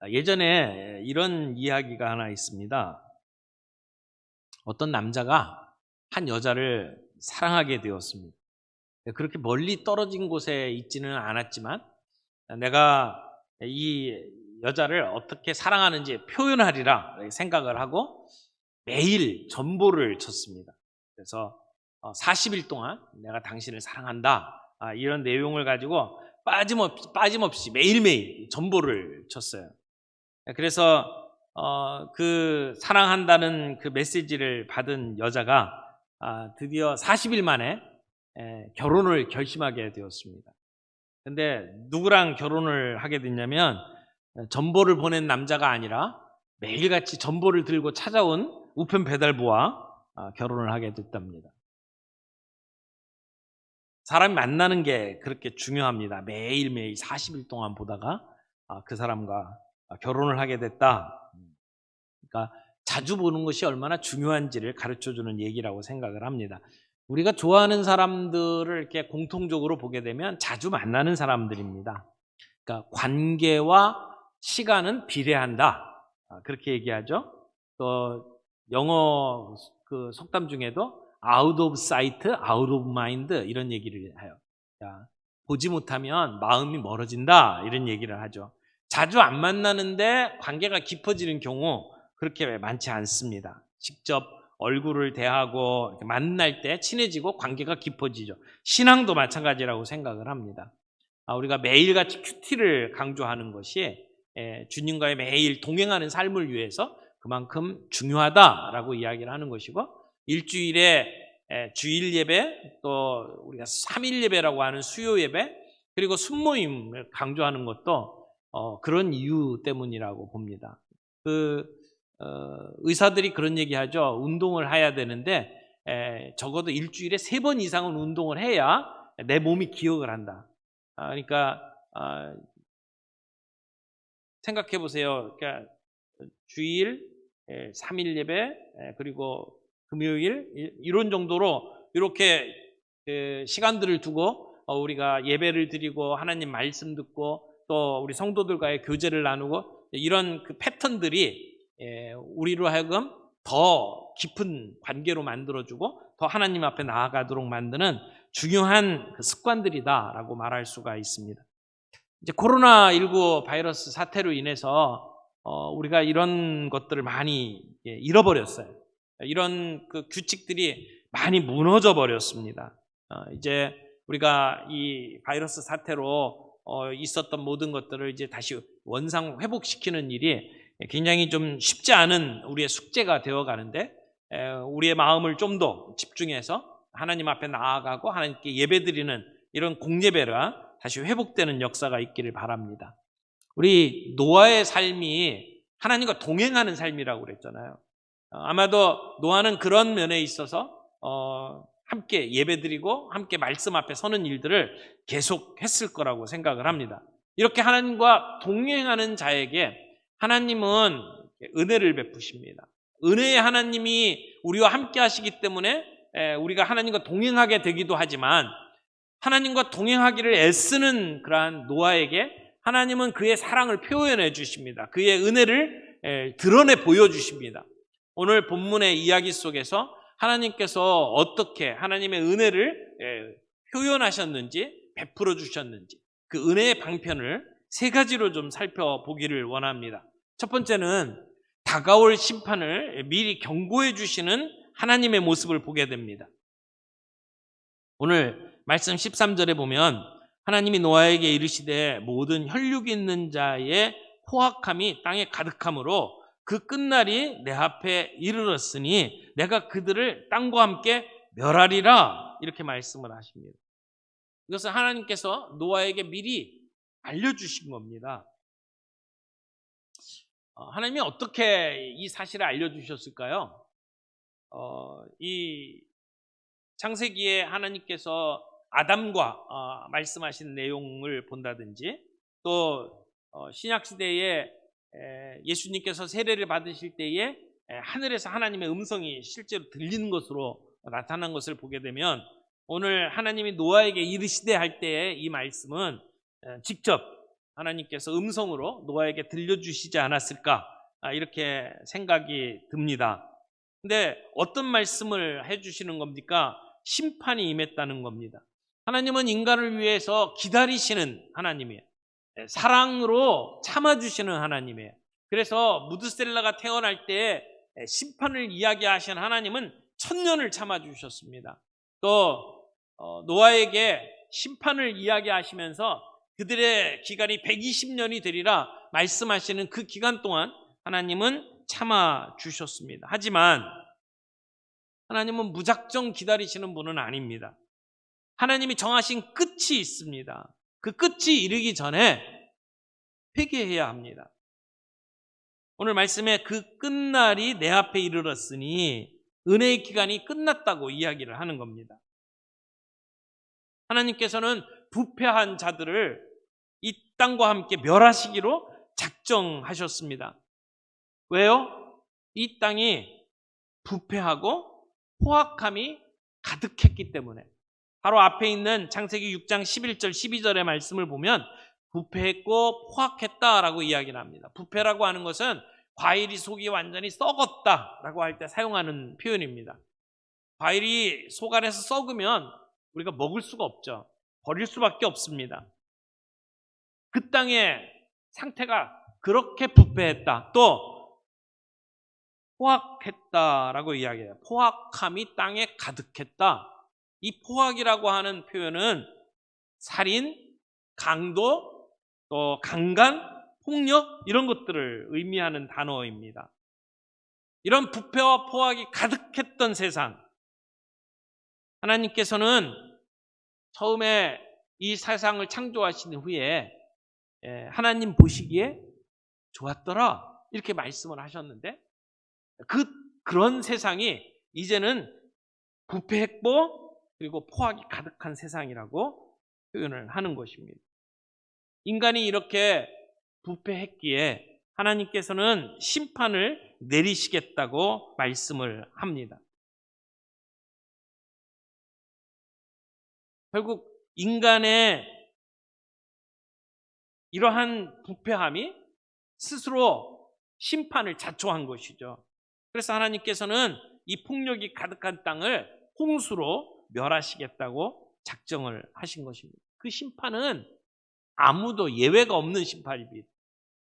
예전에 이런 이야기가 하나 있습니다. 어떤 남자가 한 여자를 사랑하게 되었습니다. 그렇게 멀리 떨어진 곳에 있지는 않았지만 내가 이 여자를 어떻게 사랑하는지 표현하리라 생각을 하고 매일 전보를 쳤습니다. 그래서 40일 동안 내가 당신을 사랑한다, 이런 내용을 가지고 빠짐없이 매일매일 전보를 쳤어요. 그래서 그 사랑한다는 그 메시지를 받은 여자가 드디어 40일 만에 결혼을 결심하게 되었습니다. 근데 누구랑 결혼을 하게 됐냐면 전보를 보낸 남자가 아니라 매일같이 전보를 들고 찾아온 우편 배달부와 결혼을 하게 됐답니다. 사람이 만나는 게 그렇게 중요합니다. 매일매일 40일 동안 보다가 그 사람과 결혼을 하게 됐다. 그러니까 자주 보는 것이 얼마나 중요한지를 가르쳐주는 얘기라고 생각을 합니다. 우리가 좋아하는 사람들을 이렇게 공통적으로 보게 되면 자주 만나는 사람들입니다. 그러니까 관계와 시간은 비례한다, 그렇게 얘기하죠. 또 영어 그 속담 중에도 out of sight, out of mind 이런 얘기를 해요. 보지 못하면 마음이 멀어진다, 이런 얘기를 하죠. 자주 안 만나는데 관계가 깊어지는 경우 그렇게 많지 않습니다. 직접 얼굴을 대하고 만날 때 친해지고 관계가 깊어지죠. 신앙도 마찬가지라고 생각을 합니다. 우리가 매일같이 큐티를 강조하는 것이 주님과의 매일 동행하는 삶을 위해서 그만큼 중요하다라고 이야기를 하는 것이고, 일주일에 주일 예배, 또 우리가 3일 예배라고 하는 수요 예배, 그리고 순모임을 강조하는 것도 그런 이유 때문이라고 봅니다. 의사들이 그런 얘기하죠. 운동을 해야 되는데 적어도 일주일에 3번 이상은 운동을 해야 내 몸이 기억을 한다. 그러니까 생각해 보세요. 그러니까 주일, 3일 예배, 그리고 금요일, 이런 정도로 이렇게 시간들을 두고 우리가 예배를 드리고 하나님 말씀 듣고 또 우리 성도들과의 교제를 나누고, 이런 그 패턴들이 우리로 하여금 더 깊은 관계로 만들어주고 더 하나님 앞에 나아가도록 만드는 중요한 그 습관들이다라고 말할 수가 있습니다. 이제 코로나19 바이러스 사태로 인해서 우리가 이런 것들을 많이 잃어버렸어요. 이런 그 규칙들이 많이 무너져 버렸습니다. 이제 우리가 이 바이러스 사태로 있었던 모든 것들을 이제 다시 원상 회복시키는 일이 굉장히 좀 쉽지 않은 우리의 숙제가 되어 가는데, 우리의 마음을 좀 더 집중해서 하나님 앞에 나아가고 하나님께 예배드리는 이런 공예배가 다시 회복되는 역사가 있기를 바랍니다. 우리 노아의 삶이 하나님과 동행하는 삶이라고 그랬잖아요. 아마도 노아는 그런 면에 있어서 함께 예배드리고 함께 말씀 앞에 서는 일들을 계속했을 거라고 생각을 합니다. 이렇게 하나님과 동행하는 자에게 하나님은 은혜를 베푸십니다. 은혜의 하나님이 우리와 함께 하시기 때문에 우리가 하나님과 동행하게 되기도 하지만, 하나님과 동행하기를 애쓰는 그러한 노아에게 하나님은 그의 사랑을 표현해 주십니다. 그의 은혜를 드러내 보여주십니다. 오늘 본문의 이야기 속에서 하나님께서 어떻게 하나님의 은혜를 표현하셨는지, 베풀어 주셨는지, 그 은혜의 방편을 3가지로 좀 살펴보기를 원합니다. 첫 번째는 다가올 심판을 미리 경고해 주시는 하나님의 모습을 보게 됩니다. 오늘 말씀 13절에 보면 하나님이 노아에게 이르시되 모든 혈육 있는 자의 포악함이 땅에 가득함으로 그 끝날이 내 앞에 이르렀으니 내가 그들을 땅과 함께 멸하리라, 이렇게 말씀을 하십니다. 이것은 하나님께서 노아에게 미리 알려주신 겁니다. 하나님이 어떻게 이 사실을 알려주셨을까요? 이 창세기에 하나님께서 아담과 말씀하신 내용을 본다든지, 또 신약시대에 예수님께서 세례를 받으실 때에 하늘에서 하나님의 음성이 실제로 들리는 것으로 나타난 것을 보게 되면, 오늘 하나님이 노아에게 이르시되 할 때의 이 말씀은 직접 하나님께서 음성으로 노아에게 들려주시지 않았을까, 이렇게 생각이 듭니다. 근데 어떤 말씀을 해주시는 겁니까? 심판이 임했다는 겁니다. 하나님은 인간을 위해서 기다리시는 하나님이에요. 사랑으로 참아주시는 하나님이에요. 그래서 무드셀라가 태어날 때 심판을 이야기하신 하나님은 1000년을 참아주셨습니다. 또 노아에게 심판을 이야기하시면서 그들의 기간이 120년이 되리라 말씀하시는 그 기간 동안 하나님은 참아주셨습니다. 하지만 하나님은 무작정 기다리시는 분은 아닙니다. 하나님이 정하신 끝이 있습니다. 그 끝이 이르기 전에 회개해야 합니다. 오늘 말씀에 그 끝날이 내 앞에 이르렀으니 은혜의 기간이 끝났다고 이야기를 하는 겁니다. 하나님께서는 부패한 자들을 이 땅과 함께 멸하시기로 작정하셨습니다. 왜요? 이 땅이 부패하고 포악함이 가득했기 때문에. 바로 앞에 있는 창세기 6장 11절 12절의 말씀을 보면 부패했고 포악했다라고 이야기를 합니다. 부패라고 하는 것은 과일이 속이 완전히 썩었다라고 할 때 사용하는 표현입니다. 과일이 속 안에서 썩으면 우리가 먹을 수가 없죠. 버릴 수밖에 없습니다. 그 땅의 상태가 그렇게 부패했다. 또 포악했다라고 이야기해요. 포악함이 땅에 가득했다. 이 포악이라고 하는 표현은 살인, 강도, 또 강간, 폭력 이런 것들을 의미하는 단어입니다. 이런 부패와 포악이 가득했던 세상, 하나님께서는 처음에 이 세상을 창조하신 후에 하나님 보시기에 좋았더라 이렇게 말씀을 하셨는데 그런 세상이 이제는 부패했고 그리고 포악이 가득한 세상이라고 표현을 하는 것입니다. 인간이 이렇게 부패했기에 하나님께서는 심판을 내리시겠다고 말씀을 합니다. 결국 인간의 이러한 부패함이 스스로 심판을 자초한 것이죠. 그래서 하나님께서는 이 폭력이 가득한 땅을 홍수로 멸하시겠다고 작정을 하신 것입니다. 그 심판은 아무도 예외가 없는 심판입니다.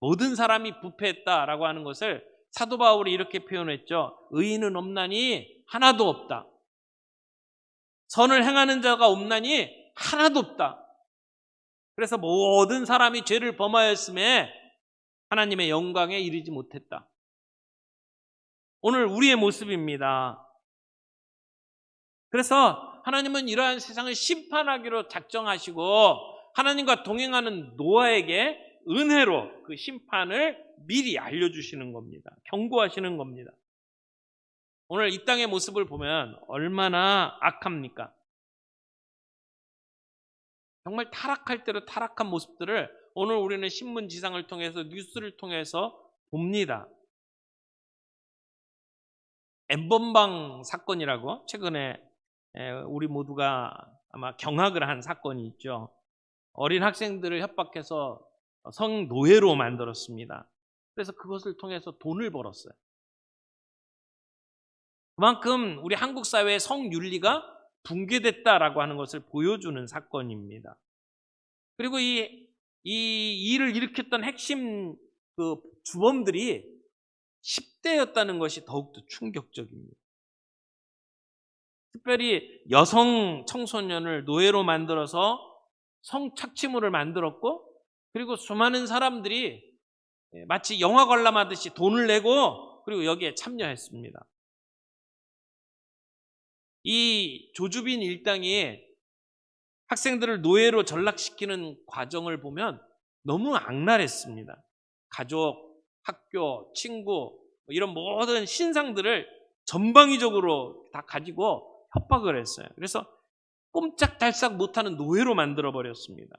모든 사람이 부패했다라고 하는 것을 사도 바울이 이렇게 표현했죠. 의인은 없나니 하나도 없다. 선을 행하는 자가 없나니 하나도 없다. 그래서 모든 사람이 죄를 범하였음에 하나님의 영광에 이르지 못했다. 오늘 우리의 모습입니다. 그래서 하나님은 이러한 세상을 심판하기로 작정하시고 하나님과 동행하는 노아에게 은혜로 그 심판을 미리 알려주시는 겁니다. 경고하시는 겁니다. 오늘 이 땅의 모습을 보면 얼마나 악합니까? 정말 타락할 대로 타락한 모습들을 오늘 우리는 신문 지상을 통해서 뉴스를 통해서 봅니다. 엠번방 사건이라고 최근에 우리 모두가 아마 경악을 한 사건이 있죠. 어린 학생들을 협박해서 성노예로 만들었습니다. 그래서 그것을 통해서 돈을 벌었어요. 그만큼 우리 한국 사회의 성윤리가 붕괴됐다라고 하는 것을 보여주는 사건입니다. 그리고 이 일을 일으켰던 핵심 그 주범들이 10대였다는 것이 더욱더 충격적입니다. 특별히 여성 청소년을 노예로 만들어서 성착취물을 만들었고 그리고 수많은 사람들이 마치 영화 관람하듯이 돈을 내고 그리고 여기에 참여했습니다. 이 조주빈 일당이 학생들을 노예로 전락시키는 과정을 보면 너무 악랄했습니다. 가족, 학교, 친구 이런 모든 신상들을 전방위적으로 다 가지고 협박을 했어요. 그래서 꼼짝달싹 못하는 노예로 만들어버렸습니다.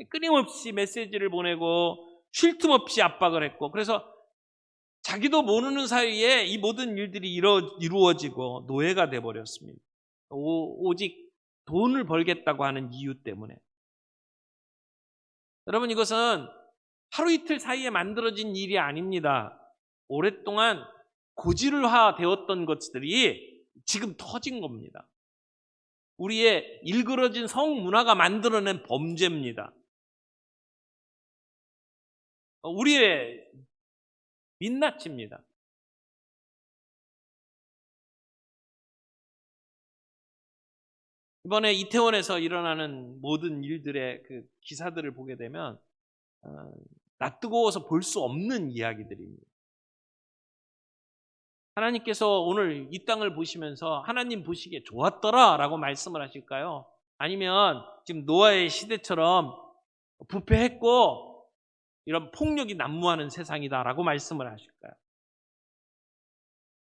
끊임없이 메시지를 보내고 쉴 틈 없이 압박을 했고 그래서 자기도 모르는 사이에 이 모든 일들이 이루어지고 노예가 돼버렸습니다. 오직 돈을 벌겠다고 하는 이유 때문에. 여러분, 이것은 하루 이틀 사이에 만들어진 일이 아닙니다. 오랫동안 고질화 되었던 것들이 지금 터진 겁니다. 우리의 일그러진 성문화가 만들어낸 범죄입니다. 우리의 민낯입니다. 이번에 이태원에서 일어나는 모든 일들의 그 기사들을 보게 되면 낯뜨거워서 볼 수 없는 이야기들입니다. 하나님께서 오늘 이 땅을 보시면서 하나님 보시기에 좋았더라 라고 말씀을 하실까요? 아니면 지금 노아의 시대처럼 부패했고 이런 폭력이 난무하는 세상이다 라고 말씀을 하실까요?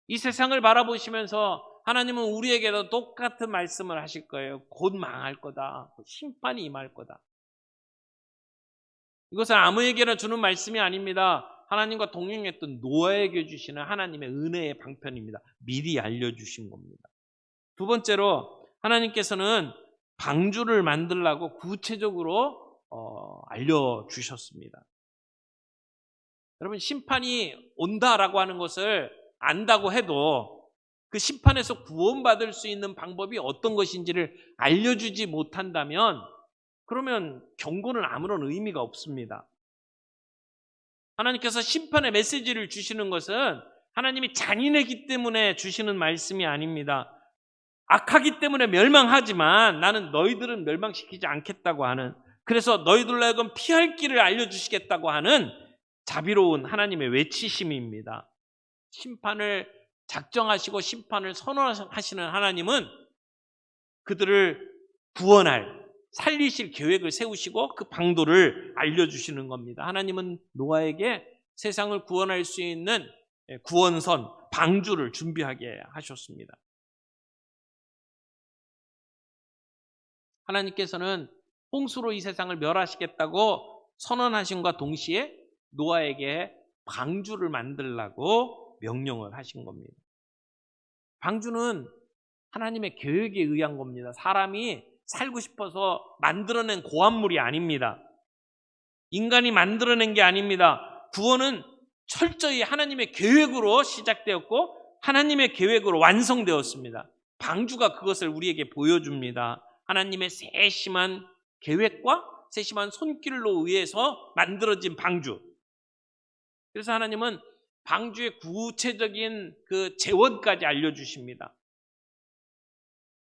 이 세상을 바라보시면서 하나님은 우리에게도 똑같은 말씀을 하실 거예요. 곧 망할 거다. 심판이 임할 거다. 이것은 아무에게나 주는 말씀이 아닙니다. 하나님과 동행했던 노아에게 주시는 하나님의 은혜의 방편입니다. 미리 알려주신 겁니다. 두 번째로 하나님께서는 방주를 만들라고 구체적으로 알려주셨습니다. 여러분, 심판이 온다라고 하는 것을 안다고 해도 그 심판에서 구원받을 수 있는 방법이 어떤 것인지를 알려주지 못한다면 그러면 경고는 아무런 의미가 없습니다. 하나님께서 심판의 메시지를 주시는 것은 하나님이 잔인하기 때문에 주시는 말씀이 아닙니다. 악하기 때문에 멸망하지만 나는 너희들은 멸망시키지 않겠다고 하는, 그래서 너희들로 하여금 피할 길을 알려주시겠다고 하는 자비로운 하나님의 외치심입니다. 심판을 작정하시고 심판을 선언하시는 하나님은 그들을 구원할, 살리실 계획을 세우시고 그 방도를 알려주시는 겁니다. 하나님은 노아에게 세상을 구원할 수 있는 구원선, 방주를 준비하게 하셨습니다. 하나님께서는 홍수로 이 세상을 멸하시겠다고 선언하신과 동시에 노아에게 방주를 만들라고 명령을 하신 겁니다. 방주는 하나님의 계획에 의한 겁니다. 사람이 살고 싶어서 만들어낸 고안물이 아닙니다. 인간이 만들어낸 게 아닙니다. 구원은 철저히 하나님의 계획으로 시작되었고 하나님의 계획으로 완성되었습니다. 방주가 그것을 우리에게 보여줍니다. 하나님의 세심한 계획과 세심한 손길로 의해서 만들어진 방주. 그래서 하나님은 방주의 구체적인 그 재원까지 알려주십니다.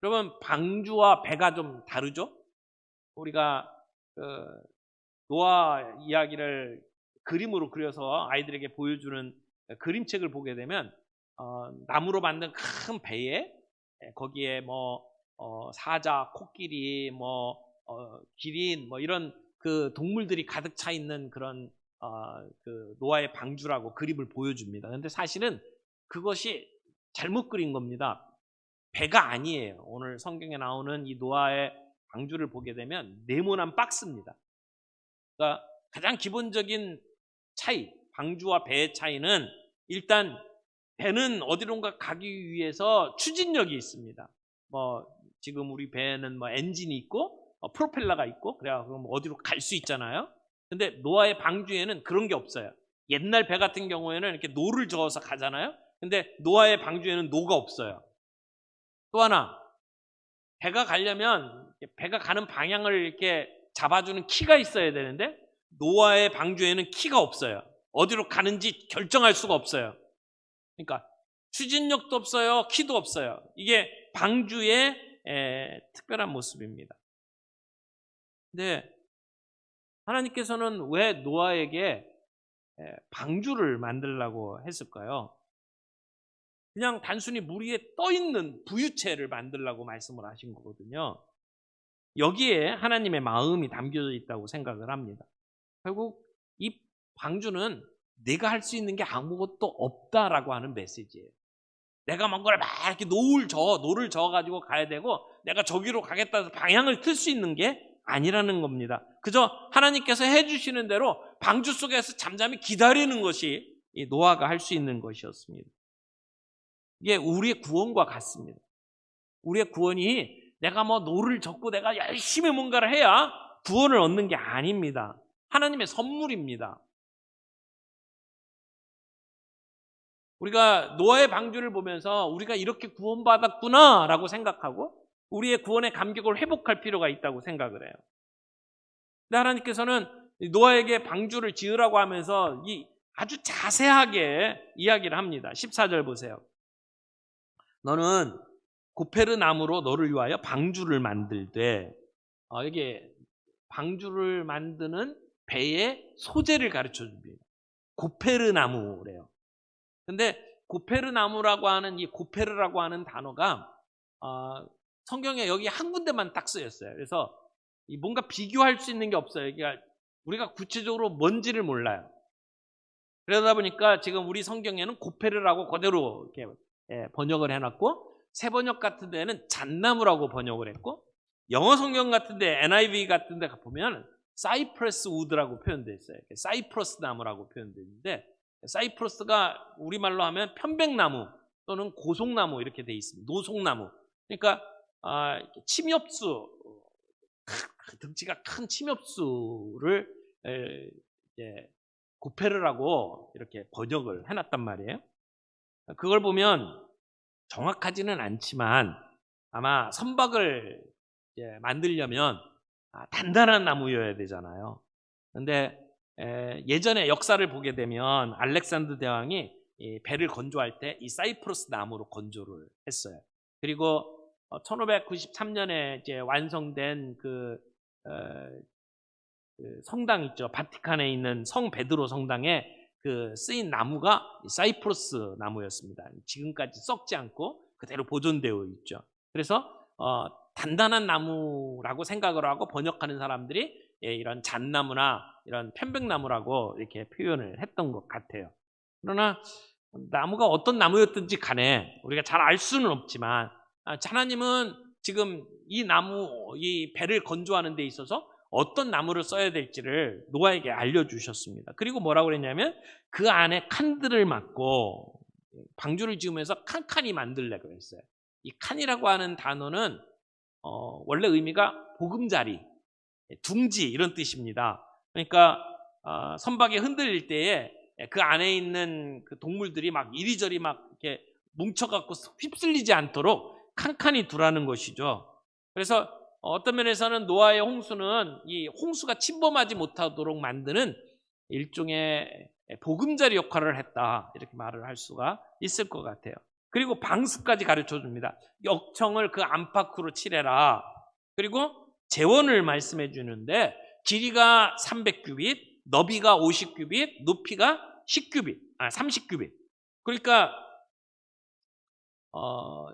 여러분, 방주와 배가 좀 다르죠? 우리가 노아 이야기를 그림으로 그려서 아이들에게 보여주는 그림책을 보게 되면 나무로 만든 큰 배에 거기에 사자, 코끼리, 기린, 이런 그 동물들이 가득 차 있는 그런 그 노아의 방주라고 그림을 보여줍니다. 그런데 사실은 그것이 잘못 그린 겁니다. 배가 아니에요. 오늘 성경에 나오는 이 노아의 방주를 보게 되면 네모난 박스입니다. 그러니까 가장 기본적인 차이, 방주와 배의 차이는 일단 배는 어디론가 가기 위해서 추진력이 있습니다. 지금 우리 배에는 엔진이 있고 프로펠러가 있고 그래야 그럼 어디로 갈 수 있잖아요. 근데 노아의 방주에는 그런 게 없어요. 옛날 배 같은 경우에는 이렇게 노를 저어서 가잖아요. 근데 노아의 방주에는 노가 없어요. 또 하나, 배가 가려면 배가 가는 방향을 이렇게 잡아주는 키가 있어야 되는데 노아의 방주에는 키가 없어요. 어디로 가는지 결정할 수가 없어요. 그러니까 추진력도 없어요. 키도 없어요. 이게 방주의 특별한 모습입니다. 근데 하나님께서는 왜 노아에게 방주를 만들라고 했을까요? 그냥 단순히 물 위에 떠있는 부유체를 만들라고 말씀을 하신 거거든요. 여기에 하나님의 마음이 담겨져 있다고 생각을 합니다. 결국 이 방주는 내가 할 수 있는 게 아무것도 없다라고 하는 메시지예요. 내가 뭔가를 막 이렇게 노를 저어가지고 가야 되고 내가 저기로 가겠다 해서 방향을 틀 수 있는 게 아니라는 겁니다. 그저 하나님께서 해주시는 대로 방주 속에서 잠잠히 기다리는 것이 이 노아가 할 수 있는 것이었습니다. 이게 우리의 구원과 같습니다. 우리의 구원이 내가 노를 젓고 내가 열심히 뭔가를 해야 구원을 얻는 게 아닙니다. 하나님의 선물입니다. 우리가 노아의 방주를 보면서 우리가 이렇게 구원받았구나라고 생각하고 우리의 구원의 감격을 회복할 필요가 있다고 생각을 해요. 근데 하나님께서는 노아에게 방주를 지으라고 하면서 아주 자세하게 이야기를 합니다. 14절 보세요. 너는 고페르 나무로 너를 위하여 방주를 만들되, 이게 방주를 만드는 배의 소재를 가르쳐 줍니다. 고페르 나무래요. 근데 고페르 나무라고 하는 이 고페르라고 하는 단어가 성경에 여기 한 군데만 딱 쓰였어요. 그래서 뭔가 비교할 수 있는 게 없어요. 그러니까 우리가 구체적으로 뭔지를 몰라요. 그러다 보니까 지금 우리 성경에는 고페르라고 그대로 이렇게 번역을 해놨고, 새 번역 같은 데는 잣나무라고 번역을 했고, 영어 성경 같은 데 NIV 같은 데 보면 사이프러스 우드라고 표현되어 있어요. 사이프러스 나무라고 표현되어 있는데, 사이프러스가 우리말로 하면 편백나무 또는 고속나무 이렇게 돼 있습니다. 노송나무. 그러니까 침엽수, 덩치가 큰 침엽수를 고페르라고 이렇게 번역을 해놨단 말이에요. 그걸 보면 정확하지는 않지만 아마 선박을 만들려면 단단한 나무여야 되잖아요. 근데 예전에 역사를 보게 되면 알렉산더 대왕이 이 배를 건조할 때 이 사이프러스 나무로 건조를 했어요. 그리고 1593년에 이제 완성된 그 성당 있죠. 바티칸에 있는 성 베드로 성당에 그 쓰인 나무가 사이프러스 나무였습니다. 지금까지 썩지 않고 그대로 보존되어 있죠. 그래서 단단한 나무라고 생각을 하고 번역하는 사람들이 이런 잣나무나 이런 편백나무라고 이렇게 표현을 했던 것 같아요. 그러나 나무가 어떤 나무였든지 간에 우리가 잘 알 수는 없지만 하나님은 지금 이 나무, 이 배를 건조하는 데 있어서 어떤 나무를 써야 될지를 노아에게 알려주셨습니다. 그리고 뭐라고 그랬냐면 그 안에 칸들을 막고 방주를 지으면서 칸칸이 만들려고 했어요. 이 칸이라고 하는 단어는 원래 의미가 보금자리, 둥지 이런 뜻입니다. 그러니까 선박이 흔들릴 때에 그 안에 있는 그 동물들이 막 이리저리 막 이렇게 뭉쳐갖고 휩쓸리지 않도록 칸칸이 두라는 것이죠. 그래서 어떤 면에서는 노아의 홍수는 이 홍수가 침범하지 못하도록 만드는 일종의 보금자리 역할을 했다, 이렇게 말을 할 수가 있을 것 같아요. 그리고 방수까지 가르쳐 줍니다. 역청을 그 안팎으로 칠해라. 그리고 재원을 말씀해 주는데 길이가 300규빗, 너비가 50규빗, 높이가 10규빗, 30규빗. 그러니까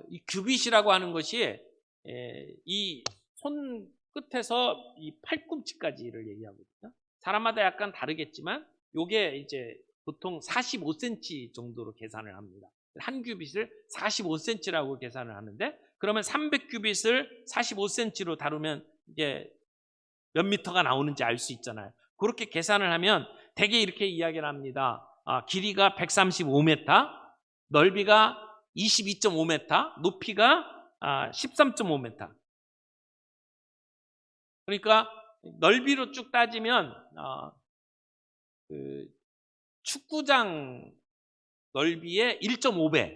이 규빗이라고 하는 것이 이 손 끝에서 이 팔꿈치까지를 얘기하거든요. 사람마다 약간 다르겠지만 요게 이제 보통 45cm 정도로 계산을 합니다. 한 규빗을 45cm라고 계산을 하는데, 그러면 300규빗을 45cm로 다루면 이게 몇 미터가 나오는지 알 수 있잖아요. 그렇게 계산을 하면 대개 이렇게 이야기를 합니다. 길이가 135m, 넓이가 22.5m, 높이가 13.5m. 그러니까 넓이로 쭉 따지면 그 축구장 넓이의 1.5배,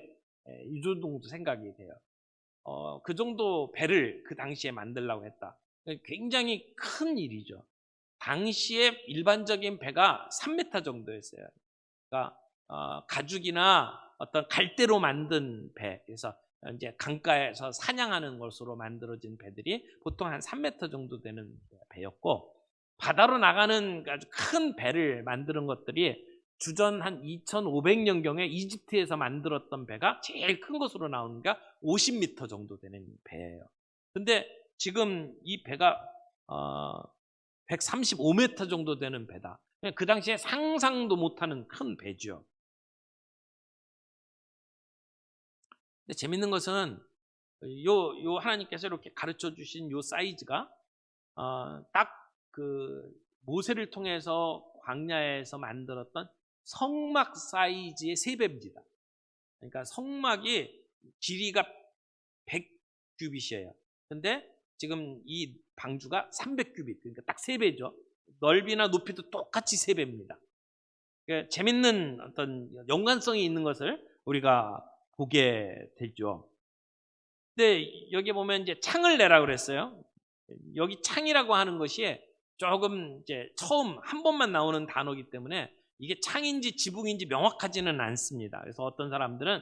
이 정도 생각이 돼요. 그 정도 배를 그 당시에 만들려고 했다. 굉장히 큰 일이죠. 당시에 일반적인 배가 3m 정도였어요. 그러니까 가죽이나 어떤 갈대로 만든 배, 그래서 이제 강가에서 사냥하는 것으로 만들어진 배들이 보통 한 3m 정도 되는 배였고, 바다로 나가는 아주 큰 배를 만드는 것들이 주전 한 2500년경에 이집트에서 만들었던 배가 제일 큰 것으로 나오는 게 50m 정도 되는 배예요. 근데 지금 이 배가 135m 정도 되는 배다. 그 당시에 상상도 못하는 큰 배죠. 근데 재밌는 것은 요 하나님께서 이렇게 가르쳐 주신 요 사이즈가 딱 그 모세를 통해서 광야에서 만들었던 성막 사이즈의 3배입니다. 그러니까 성막이 길이가 100규빗이에요. 근데 지금 이 방주가 300규빗, 그러니까 딱 3배죠. 넓이나 높이도 똑같이 3배입니다. 그러니까 재밌는 어떤 연관성이 있는 것을 우리가 보게 되죠. 근데 여기 보면 이제 창을 내라 그랬어요. 여기 창이라고 하는 것이 조금 이제 처음 한 번만 나오는 단어이기 때문에 이게 창인지 지붕인지 명확하지는 않습니다. 그래서 어떤 사람들은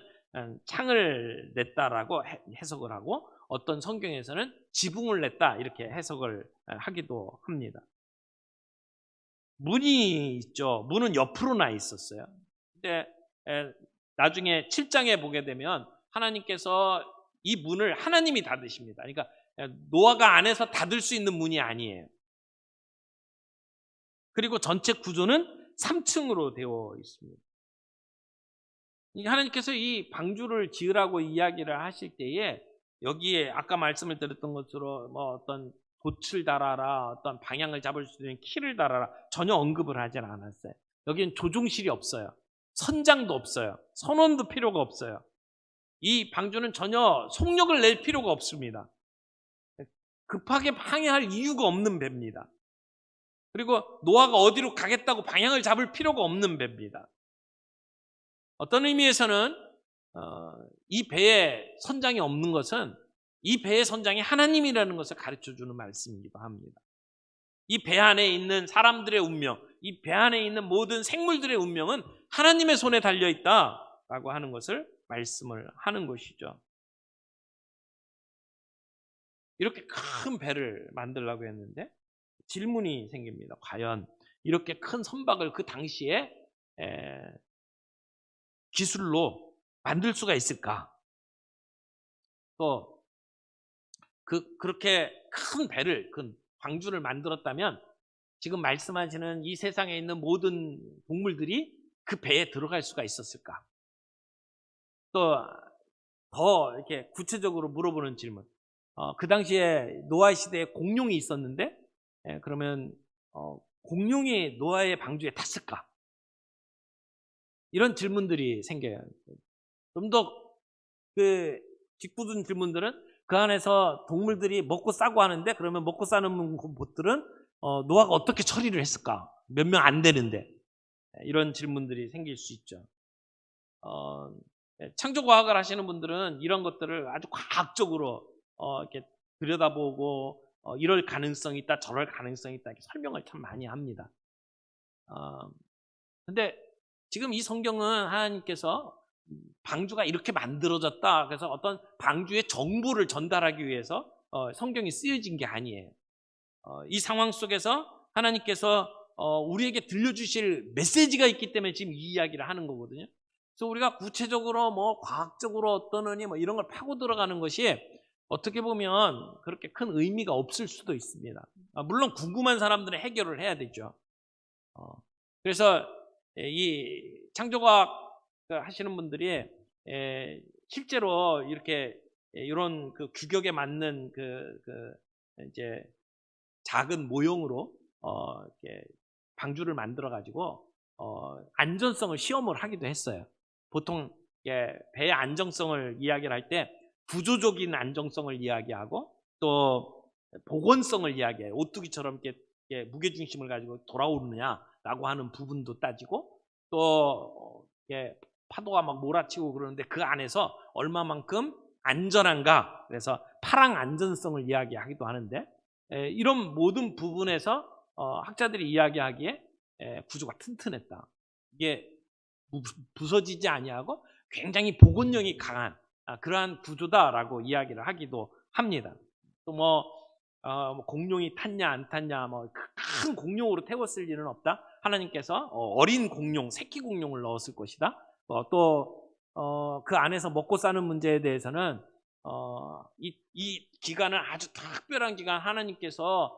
창을 냈다라고 해석을 하고 어떤 성경에서는 지붕을 냈다 이렇게 해석을 하기도 합니다. 문이 있죠. 문은 옆으로 나 있었어요. 근데 나중에 7장에 보게 되면 하나님께서 이 문을 하나님이 닫으십니다. 그러니까 노아가 안에서 닫을 수 있는 문이 아니에요. 그리고 전체 구조는 3층으로 되어 있습니다. 하나님께서 이 방주를 지으라고 이야기를 하실 때에 여기에 아까 말씀을 드렸던 것으로 뭐 어떤 돛을 달아라, 어떤 방향을 잡을 수 있는 키를 달아라 전혀 언급을 하진 않았어요. 여기는 조종실이 없어요. 선장도 없어요. 선원도 필요가 없어요. 이 방주는 전혀 속력을 낼 필요가 없습니다. 급하게 항해할 이유가 없는 배입니다. 그리고 노아가 어디로 가겠다고 방향을 잡을 필요가 없는 배입니다. 어떤 의미에서는 이 배에 선장이 없는 것은 이 배의 선장이 하나님이라는 것을 가르쳐주는 말씀이기도 합니다. 이 배 안에 있는 사람들의 운명, 이 배 안에 있는 모든 생물들의 운명은 하나님의 손에 달려있다라고 하는 것을 말씀을 하는 것이죠. 이렇게 큰 배를 만들려고 했는데 질문이 생깁니다. 과연 이렇게 큰 선박을 그 당시에 기술로 만들 수가 있을까? 또 그렇게 큰 배를, 큰 방주를 만들었다면 지금 말씀하시는 이 세상에 있는 모든 동물들이 그 배에 들어갈 수가 있었을까? 또 더 이렇게 구체적으로 물어보는 질문. 그 당시에 노아 시대에 공룡이 있었는데 그러면 공룡이 노아의 방주에 탔을까? 이런 질문들이 생겨요. 좀 더 뒷부분 질문들은 그 안에서 동물들이 먹고 싸고 하는데 그러면 먹고 싸는 것들은 노아가 어떻게 처리를 했을까? 몇 명 안 되는데 이런 질문들이 생길 수 있죠. 창조과학을 하시는 분들은 이런 것들을 아주 과학적으로 이렇게 들여다보고 이럴 가능성이 있다, 저럴 가능성이 있다 이렇게 설명을 참 많이 합니다. 근데 지금 이 성경은 하나님께서 방주가 이렇게 만들어졌다. 그래서 어떤 방주의 정보를 전달하기 위해서 성경이 쓰여진 게 아니에요. 이 상황 속에서 하나님께서 우리에게 들려주실 메시지가 있기 때문에 지금 이 이야기를 하는 거거든요. 그래서 우리가 구체적으로 뭐 과학적으로 어떠느니 뭐 이런 걸 파고 들어가는 것이 어떻게 보면 그렇게 큰 의미가 없을 수도 있습니다. 물론 궁금한 사람들은 해결을 해야 되죠. 그래서 이 창조과학 하시는 분들이 실제로 이렇게 이런 그 규격에 맞는 이제 작은 모형으로 이렇게 방주를 만들어 가지고 안전성을 시험을 하기도 했어요. 보통 배의 안정성을 이야기를 할 때 구조적인 안정성을 이야기하고 또 복원성을 이야기해요. 오뚜기처럼 이렇게 무게중심을 가지고 돌아오느냐라고 하는 부분도 따지고 또 파도가 막 몰아치고 그러는데 그 안에서 얼마만큼 안전한가, 그래서 파랑 안전성을 이야기하기도 하는데 이런 모든 부분에서 학자들이 이야기하기에 구조가 튼튼했다. 이게 부서지지 아니하고 굉장히 복원력이 강한 그러한 구조다라고 이야기를 하기도 합니다. 또 뭐 공룡이 탔냐 안 탔냐, 뭐 큰 공룡으로 태웠을 일은 없다. 하나님께서 어린 공룡, 새끼 공룡을 넣었을 것이다. 또 그 안에서 먹고 사는 문제에 대해서는 이 기간은 아주 특별한 기간, 하나님께서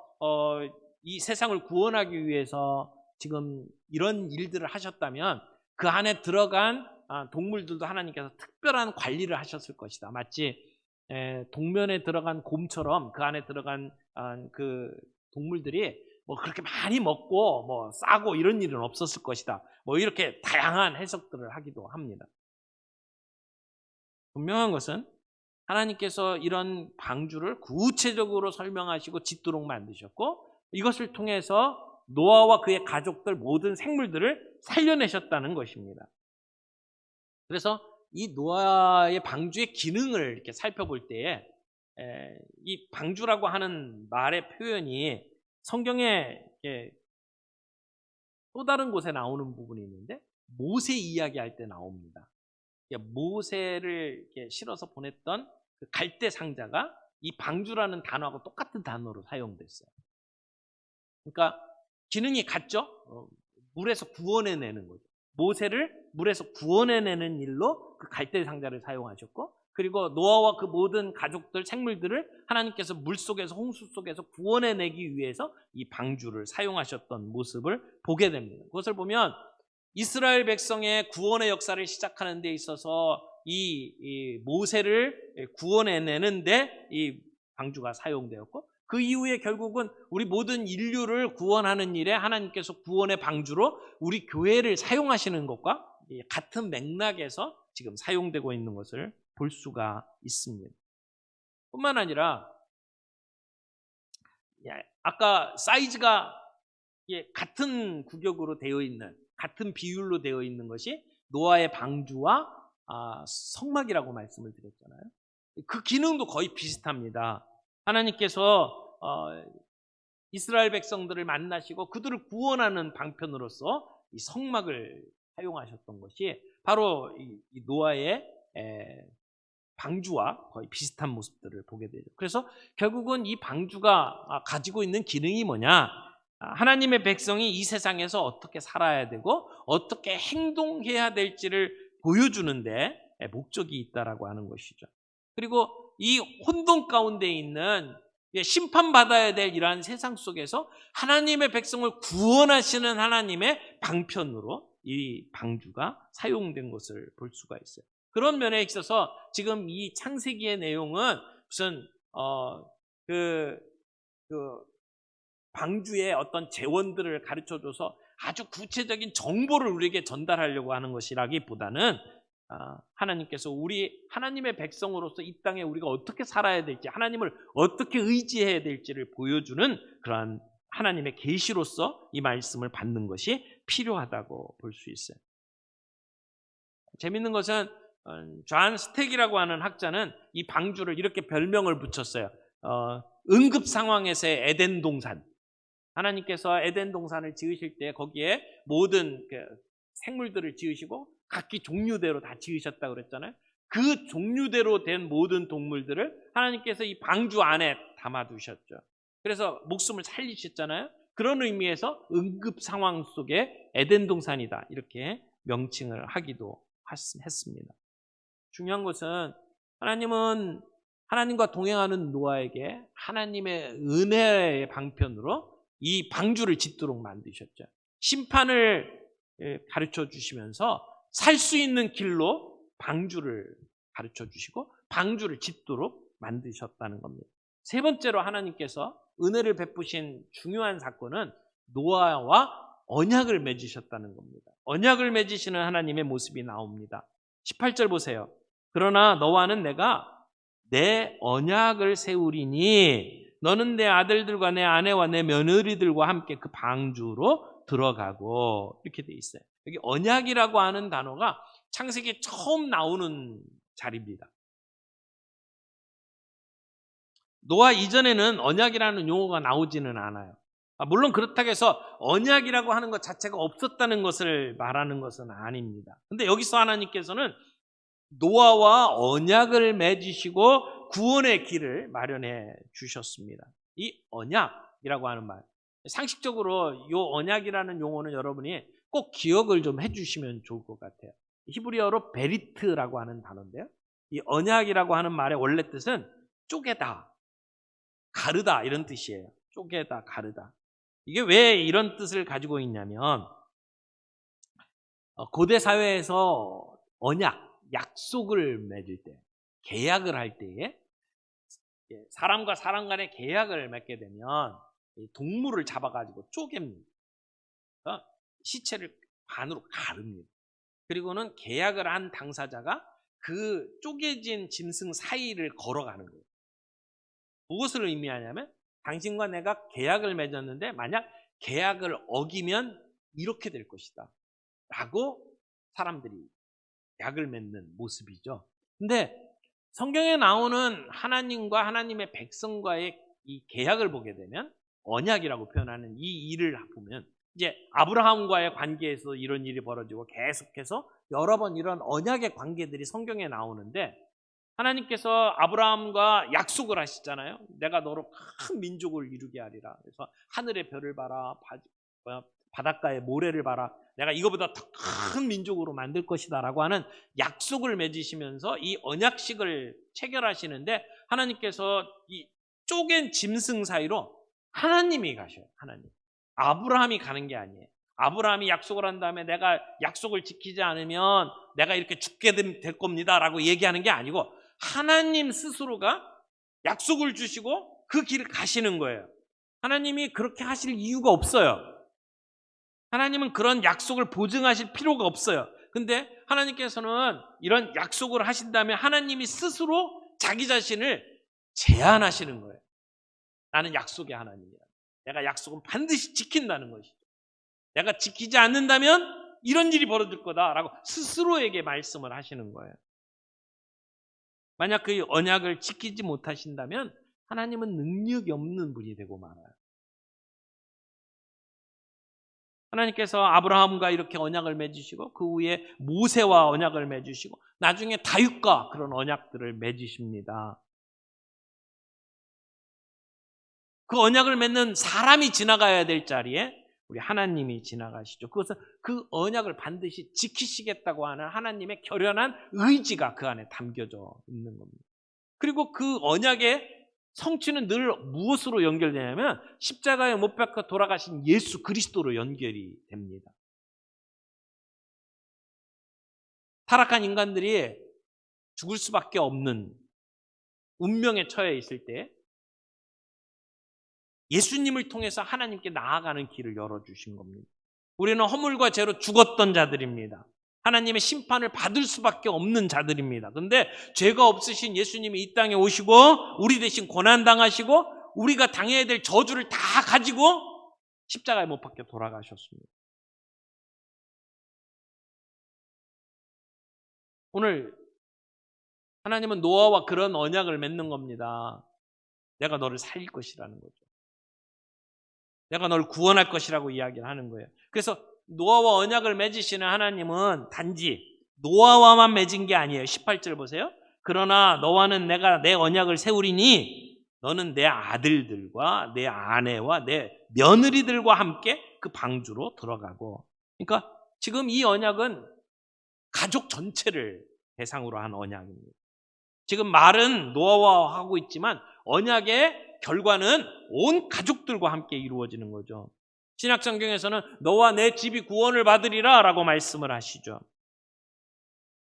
이 세상을 구원하기 위해서 지금 이런 일들을 하셨다면 그 안에 들어간 동물들도 하나님께서 특별한 관리를 하셨을 것이다. 마치 동면에 들어간 곰처럼 그 안에 들어간 그 동물들이 뭐 그렇게 많이 먹고 뭐 싸고 이런 일은 없었을 것이다. 뭐 이렇게 다양한 해석들을 하기도 합니다. 분명한 것은 하나님께서 이런 방주를 구체적으로 설명하시고 짓도록 만드셨고 이것을 통해서 노아와 그의 가족들 모든 생물들을 살려내셨다는 것입니다. 그래서 이 노아의 방주의 기능을 이렇게 살펴볼 때에 이 방주라고 하는 말의 표현이 성경에 또 다른 곳에 나오는 부분이 있는데 모세 이야기할 때 나옵니다. 모세를 이렇게 실어서 보냈던 그 갈대 상자가 이 방주라는 단어하고 똑같은 단어로 사용됐어요. 그러니까 기능이 같죠? 물에서 구원해내는 거죠. 모세를 물에서 구원해내는 일로 그 갈대 상자를 사용하셨고, 그리고 노아와 그 모든 가족들, 생물들을 하나님께서 물속에서, 홍수 속에서 구원해내기 위해서 이 방주를 사용하셨던 모습을 보게 됩니다. 그것을 보면 이스라엘 백성의 구원의 역사를 시작하는 데 있어서 이 모세를 구원해내는데 이 방주가 사용되었고, 그 이후에 결국은 우리 모든 인류를 구원하는 일에 하나님께서 구원의 방주로 우리 교회를 사용하시는 것과 같은 맥락에서 지금 사용되고 있는 것을 볼 수가 있습니다. 뿐만 아니라 아까 사이즈가 같은 구격으로 되어 있는, 같은 비율로 되어 있는 것이 노아의 방주와 성막이라고 말씀을 드렸잖아요. 그 기능도 거의 비슷합니다. 하나님께서 이스라엘 백성들을 만나시고 그들을 구원하는 방편으로서 이 성막을 사용하셨던 것이 바로 이 노아의 방주와 거의 비슷한 모습들을 보게 되죠. 그래서 결국은 이 방주가 가지고 있는 기능이 뭐냐? 하나님의 백성이 이 세상에서 어떻게 살아야 되고 어떻게 행동해야 될지를 보여주는데 목적이 있다라고 하는 것이죠. 그리고 이 혼돈 가운데 있는 심판받아야 될 이러한 세상 속에서 하나님의 백성을 구원하시는 하나님의 방편으로 이 방주가 사용된 것을 볼 수가 있어요. 그런 면에 있어서 지금 이 창세기의 내용은 무슨 그 방주의 어떤 재원들을 가르쳐줘서 아주 구체적인 정보를 우리에게 전달하려고 하는 것이라기보다는 하나님께서 우리 하나님의 백성으로서 이 땅에 우리가 어떻게 살아야 될지, 하나님을 어떻게 의지해야 될지를 보여주는 그러한 하나님의 계시로서 이 말씀을 받는 것이 필요하다고 볼 수 있어요. 재밌는 것은 존 스택이라고 하는 학자는 이 방주를 이렇게 별명을 붙였어요. 응급 상황에서의 에덴 동산. 하나님께서 에덴 동산을 지으실 때 거기에 모든 생물들을 지으시고 각기 종류대로 다 지으셨다고 그랬잖아요. 그 종류대로 된 모든 동물들을 하나님께서 이 방주 안에 담아두셨죠. 그래서 목숨을 살리셨잖아요. 그런 의미에서 응급 상황 속에 에덴 동산이다 이렇게 명칭을 하기도 했습니다. 중요한 것은 하나님은 하나님과 동행하는 노아에게 하나님의 은혜의 방편으로 이 방주를 짓도록 만드셨죠. 심판을 가르쳐 주시면서 살 수 있는 길로 방주를 가르쳐 주시고 방주를 짓도록 만드셨다는 겁니다. 세 번째로 하나님께서 은혜를 베푸신 중요한 사건은 노아와 언약을 맺으셨다는 겁니다. 언약을 맺으시는 하나님의 모습이 나옵니다. 18절 보세요. 그러나 너와는 내가 내 언약을 세우리니 너는 내 아들들과 내 아내와 내 며느리들과 함께 그 방주로 들어가고, 이렇게 돼 있어요. 여기 언약이라고 하는 단어가 창세기에 처음 나오는 자리입니다. 노아 이전에는 언약이라는 용어가 나오지는 않아요. 물론 그렇다고 해서 언약이라고 하는 것 자체가 없었다는 것을 말하는 것은 아닙니다. 근데 여기서 하나님께서는 노아와 언약을 맺으시고 구원의 길을 마련해 주셨습니다. 이 언약이라고 하는 말, 상식적으로 이 언약이라는 용어는 여러분이 꼭 기억을 좀 해주시면 좋을 것 같아요. 히브리어로 베리트라고 하는 단어인데요. 이 언약이라고 하는 말의 원래 뜻은 쪼개다, 가르다 이런 뜻이에요. 쪼개다, 가르다. 이게 왜 이런 뜻을 가지고 있냐면 고대 사회에서 언약, 약속을 맺을 때, 계약을 할 때에 사람과 사람 간의 계약을 맺게 되면 동물을 잡아가지고 쪼갭니다. 시체를 반으로 가릅니다. 그리고는 계약을 한 당사자가 그 쪼개진 짐승 사이를 걸어가는 거예요. 무엇을 의미하냐면 당신과 내가 계약을 맺었는데 만약 계약을 어기면 이렇게 될 것이다 라고 사람들이 약을 맺는 모습이죠. 근데 성경에 나오는 하나님과 하나님의 백성과의 이 계약을 보게 되면, 언약이라고 표현하는 이 일을 보면, 이제 아브라함과의 관계에서 이런 일이 벌어지고 계속해서 여러 번 이런 언약의 관계들이 성경에 나오는데, 하나님께서 아브라함과 약속을 하시잖아요. 내가 너로 큰 민족을 이루게 하리라. 그래서 하늘의 별을 봐라, 바닷가의 모래를 봐라, 내가 이거보다 더 큰 민족으로 만들 것이다 라고 하는 약속을 맺으시면서 이 언약식을 체결하시는데, 하나님께서 이 쪼갠 짐승 사이로 하나님이 가셔요. 하나님. 아브라함이 가는 게 아니에요. 아브라함이 약속을 한 다음에 내가 약속을 지키지 않으면 내가 이렇게 죽게 될 겁니다 라고 얘기하는 게 아니고, 하나님 스스로가 약속을 주시고 그 길을 가시는 거예요. 하나님이 그렇게 하실 이유가 없어요. 하나님은 그런 약속을 보증하실 필요가 없어요. 근데 하나님께서는 이런 약속을 하신 다음에 하나님이 스스로 자기 자신을 제안하시는 거예요. 나는 약속의 하나님이야. 내가 약속은 반드시 지킨다는 것이죠. 내가 지키지 않는다면 이런 일이 벌어질 거다라고 스스로에게 말씀을 하시는 거예요. 만약 그 언약을 지키지 못하신다면 하나님은 능력이 없는 분이 되고 말아요. 하나님께서 아브라함과 이렇게 언약을 맺으시고, 그 후에 모세와 언약을 맺으시고, 나중에 다윗과 그런 언약들을 맺으십니다. 그 언약을 맺는 사람이 지나가야 될 자리에 우리 하나님이 지나가시죠. 그것은 그 언약을 반드시 지키시겠다고 하는 하나님의 결연한 의지가 그 안에 담겨져 있는 겁니다. 그리고 그 언약의 성취는 늘 무엇으로 연결되냐면 십자가에 못 박혀 돌아가신 예수 그리스도로 연결이 됩니다. 타락한 인간들이 죽을 수밖에 없는 운명에 처해 있을 때 예수님을 통해서 하나님께 나아가는 길을 열어주신 겁니다. 우리는 허물과 죄로 죽었던 자들입니다. 하나님의 심판을 받을 수밖에 없는 자들입니다. 그런데 죄가 없으신 예수님이 이 땅에 오시고 우리 대신 고난당하시고 우리가 당해야 될 저주를 다 가지고 십자가에 못 박혀 돌아가셨습니다. 오늘 하나님은 노아와 그런 언약을 맺는 겁니다. 내가 너를 살릴 것이라는 거죠. 내가 너를 구원할 것이라고 이야기를 하는 거예요. 그래서 노아와 언약을 맺으시는 하나님은 단지 노아와만 맺은 게 아니에요. 18절 보세요. 그러나 너와는 내가 내 언약을 세우리니 너는 내 아들들과 내 아내와 내 며느리들과 함께 그 방주로 들어가고. 그러니까 지금 이 언약은 가족 전체를 대상으로 한 언약입니다. 지금 말은 노아와 하고 있지만 언약의 결과는 온 가족들과 함께 이루어지는 거죠. 신약 성경에서는 너와 내 집이 구원을 받으리라 라고 말씀을 하시죠.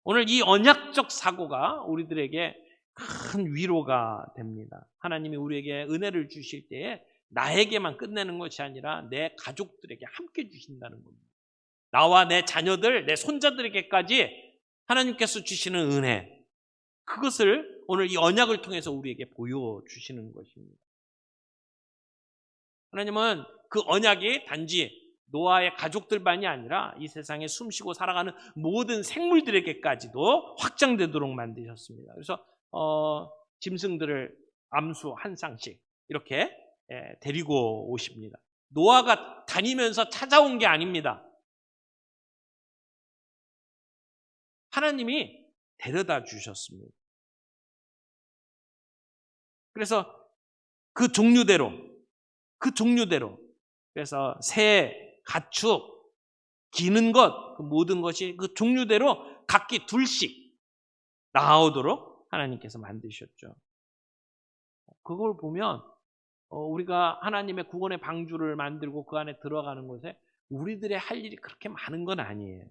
오늘 이 언약적 사고가 우리들에게 큰 위로가 됩니다. 하나님이 우리에게 은혜를 주실 때에 나에게만 끝내는 것이 아니라 내 가족들에게 함께 주신다는 겁니다. 나와 내 자녀들, 내 손자들에게까지 하나님께서 주시는 은혜, 그것을 오늘 이 언약을 통해서 우리에게 보여주시는 것입니다. 하나님은 그 언약이 단지 노아의 가족들만이 아니라 이 세상에 숨쉬고 살아가는 모든 생물들에게까지도 확장되도록 만드셨습니다. 그래서 짐승들을 암수 한 쌍씩 이렇게 데리고 오십니다. 노아가 다니면서 찾아온 게 아닙니다. 하나님이 데려다 주셨습니다. 그래서 그 종류대로 그래서 새, 가축, 기는 것, 그 모든 것이 그 종류대로 각기 둘씩 나오도록 하나님께서 만드셨죠. 그걸 보면 우리가 하나님의 구원의 방주를 만들고 그 안에 들어가는 곳에 우리들의 할 일이 그렇게 많은 건 아니에요.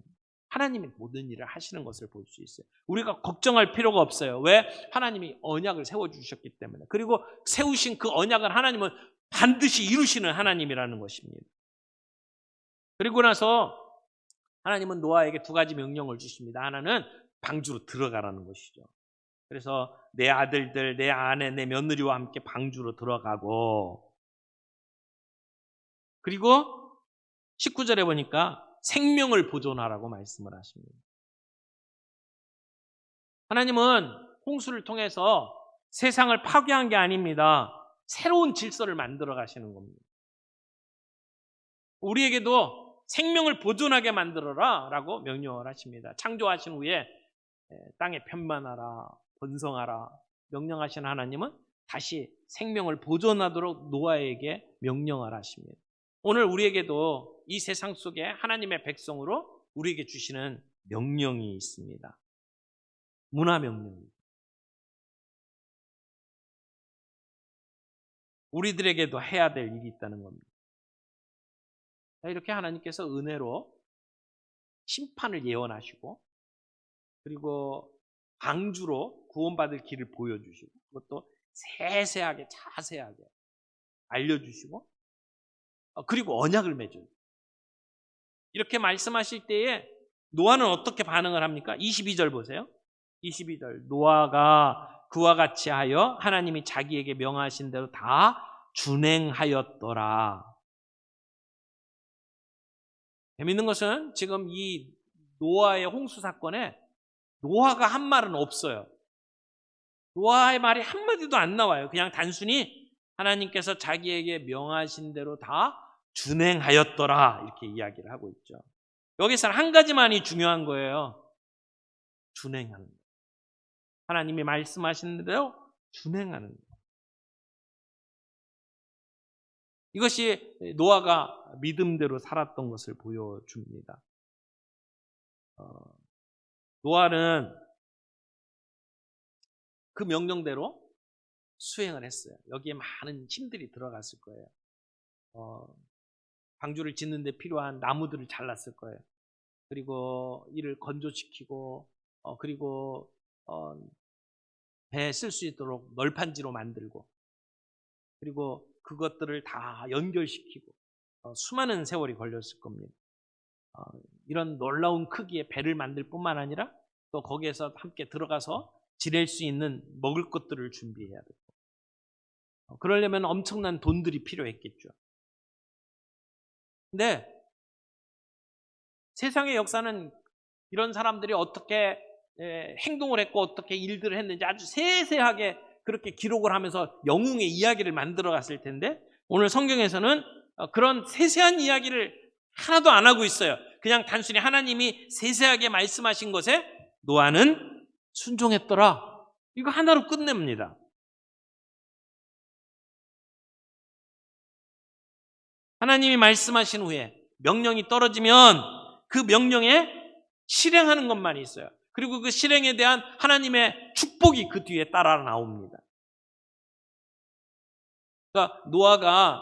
하나님이 모든 일을 하시는 것을 볼 수 있어요. 우리가 걱정할 필요가 없어요. 왜? 하나님이 언약을 세워주셨기 때문에. 그리고 세우신 그 언약을 하나님은 반드시 이루시는 하나님이라는 것입니다. 그리고 나서 하나님은 노아에게 두 가지 명령을 주십니다. 하나는 방주로 들어가라는 것이죠. 그래서 내 아들들, 내 아내, 내 며느리와 함께 방주로 들어가고, 그리고 19절에 보니까 생명을 보존하라고 말씀을 하십니다. 하나님은 홍수를 통해서 세상을 파괴한 게 아닙니다. 새로운 질서를 만들어 가시는 겁니다. 우리에게도 생명을 보존하게 만들어라 라고 명령을 하십니다. 창조하신 후에 땅에 편만하라, 번성하라 명령하신 하나님은 다시 생명을 보존하도록 노아에게 명령을 하십니다. 오늘 우리에게도 이 세상 속에 하나님의 백성으로 우리에게 주시는 명령이 있습니다. 문화명령입니다. 우리들에게도 해야 될 일이 있다는 겁니다. 이렇게 하나님께서 은혜로 심판을 예언하시고 그리고 방주로 구원받을 길을 보여주시고 그것도 세세하게 자세하게 알려주시고 그리고 언약을 맺어요. 이렇게 말씀하실 때에 노아는 어떻게 반응을 합니까? 22절 보세요. 22절 노아가 그와 같이 하여 하나님이 자기에게 명하신 대로 다 준행하였더라. 재밌는 것은 지금 이 노아의 홍수 사건에 노아가 한 말은 없어요. 노아의 말이 한마디도 안 나와요. 그냥 단순히 하나님께서 자기에게 명하신 대로 다 준행하였더라 이렇게 이야기를 하고 있죠. 여기서는 한 가지만이 중요한 거예요. 준행하는 거. 하나님이 말씀하신 대로 준행하는 거. 이것이 노아가 믿음대로 살았던 것을 보여줍니다. 노아는 그 명령대로 수행을 했어요. 여기에 많은 힘들이 들어갔을 거예요. 방주를 짓는 데 필요한 나무들을 잘랐을 거예요. 그리고 이를 건조시키고 그리고 배에 쓸 수 있도록 널판지로 만들고 그리고 그것들을 다 연결시키고 수많은 세월이 걸렸을 겁니다. 이런 놀라운 크기의 배를 만들 뿐만 아니라 또 거기에서 함께 들어가서 지낼 수 있는 먹을 것들을 준비해야 되고 그러려면 엄청난 돈들이 필요했겠죠. 근데 세상의 역사는 이런 사람들이 어떻게 행동을 했고 어떻게 일들을 했는지 아주 세세하게 그렇게 기록을 하면서 영웅의 이야기를 만들어 갔을 텐데 오늘 성경에서는 그런 세세한 이야기를 하나도 안 하고 있어요. 그냥 단순히 하나님이 세세하게 말씀하신 것에 노아는 순종했더라. 이거 하나로 끝냅니다. 하나님이 말씀하신 후에 명령이 떨어지면 그 명령에 실행하는 것만 있어요. 그리고 그 실행에 대한 하나님의 축복이 그 뒤에 따라 나옵니다. 그러니까 노아가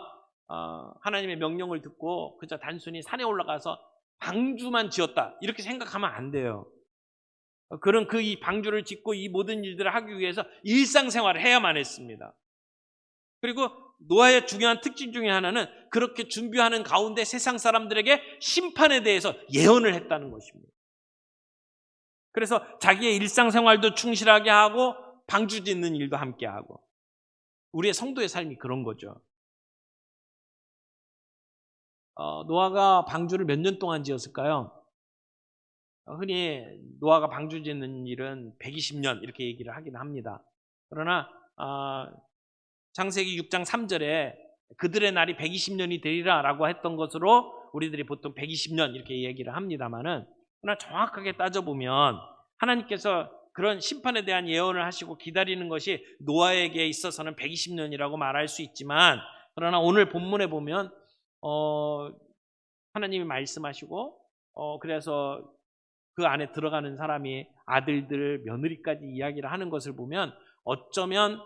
하나님의 명령을 듣고 그저 단순히 산에 올라가서 방주만 지었다 이렇게 생각하면 안 돼요. 그런 이 방주를 짓고 이 모든 일들을 하기 위해서 일상생활을 해야만 했습니다. 그리고 노아의 중요한 특징 중에 하나는 그렇게 준비하는 가운데 세상 사람들에게 심판에 대해서 예언을 했다는 것입니다. 그래서 자기의 일상생활도 충실하게 하고 방주 짓는 일도 함께 하고 우리의 성도의 삶이 그런 거죠. 노아가 방주를 몇 년 동안 지었을까요? 흔히 노아가 방주 짓는 일은 120년 이렇게 얘기를 하긴 합니다. 그러나 창세기 6장 3절에 그들의 날이 120년이 되리라 라고 했던 것으로 우리들이 보통 120년 이렇게 얘기를 합니다만은 그러나 정확하게 따져보면 하나님께서 그런 심판에 대한 예언을 하시고 기다리는 것이 노아에게 있어서는 120년이라고 말할 수 있지만 그러나 오늘 본문에 보면 하나님이 말씀하시고 그래서 그 안에 들어가는 사람이 아들들, 며느리까지 이야기를 하는 것을 보면 어쩌면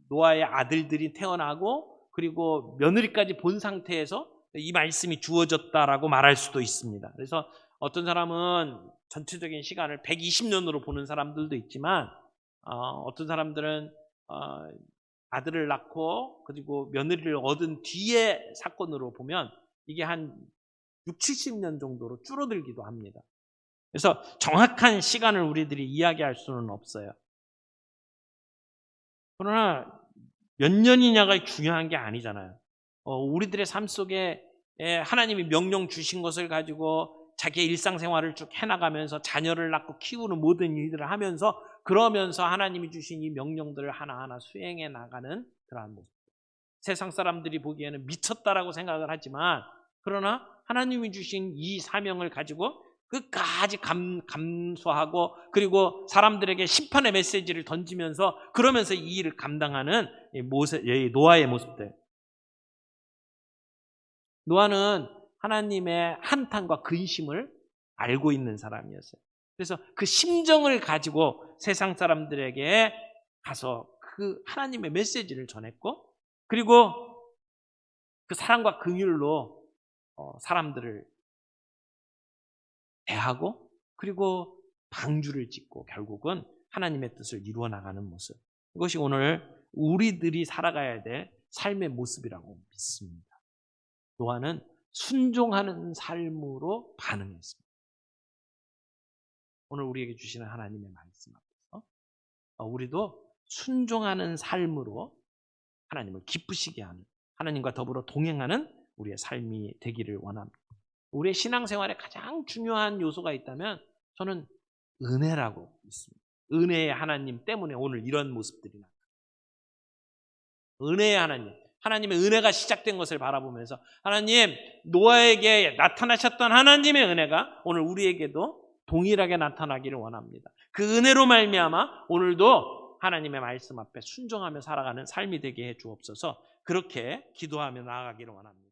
노아의 아들들이 태어나고 그리고 며느리까지 본 상태에서 이 말씀이 주어졌다라고 말할 수도 있습니다. 그래서 어떤 사람은 전체적인 시간을 120년으로 보는 사람들도 있지만 어떤 사람들은 아들을 낳고 그리고 며느리를 얻은 뒤의 사건으로 보면 이게 한 6, 70년 정도로 줄어들기도 합니다. 그래서 정확한 시간을 우리들이 이야기할 수는 없어요. 그러나 몇 년이냐가 중요한 게 아니잖아요. 우리들의 삶 속에 하나님이 명령 주신 것을 가지고 자기의 일상생활을 쭉 해나가면서 자녀를 낳고 키우는 모든 일들을 하면서 그러면서 하나님이 주신 이 명령들을 하나하나 수행해 나가는 그러한 모습. 세상 사람들이 보기에는 미쳤다라고 생각을 하지만 그러나 하나님이 주신 이 사명을 가지고 끝까지 감수하고 그리고 사람들에게 심판의 메시지를 던지면서 그러면서 이 일을 감당하는 노아의 모습들. 노아는 하나님의 한탄과 근심을 알고 있는 사람이었어요. 그래서 그 심정을 가지고 세상 사람들에게 가서 그 하나님의 메시지를 전했고 그리고 그 사랑과 긍휼로 사람들을 대하고 그리고 방주를 짓고 결국은 하나님의 뜻을 이루어 나가는 모습. 이것이 오늘 우리들이 살아가야 될 삶의 모습이라고 믿습니다. 노아는 순종하는 삶으로 반응했습니다. 오늘 우리에게 주시는 하나님의 말씀 앞에서 우리도 순종하는 삶으로 하나님을 기쁘시게 하는 하나님과 더불어 동행하는 우리의 삶이 되기를 원합니다. 우리의 신앙생활에 가장 중요한 요소가 있다면 저는 은혜라고 믿습니다. 은혜의 하나님 때문에 오늘 이런 모습들이 나타납니다. 은혜의 하나님, 하나님의 은혜가 시작된 것을 바라보면서 하나님, 노아에게 나타나셨던 하나님의 은혜가 오늘 우리에게도 동일하게 나타나기를 원합니다. 그 은혜로 말미암아 오늘도 하나님의 말씀 앞에 순종하며 살아가는 삶이 되게 해 주옵소서. 그렇게 기도하며 나아가기를 원합니다.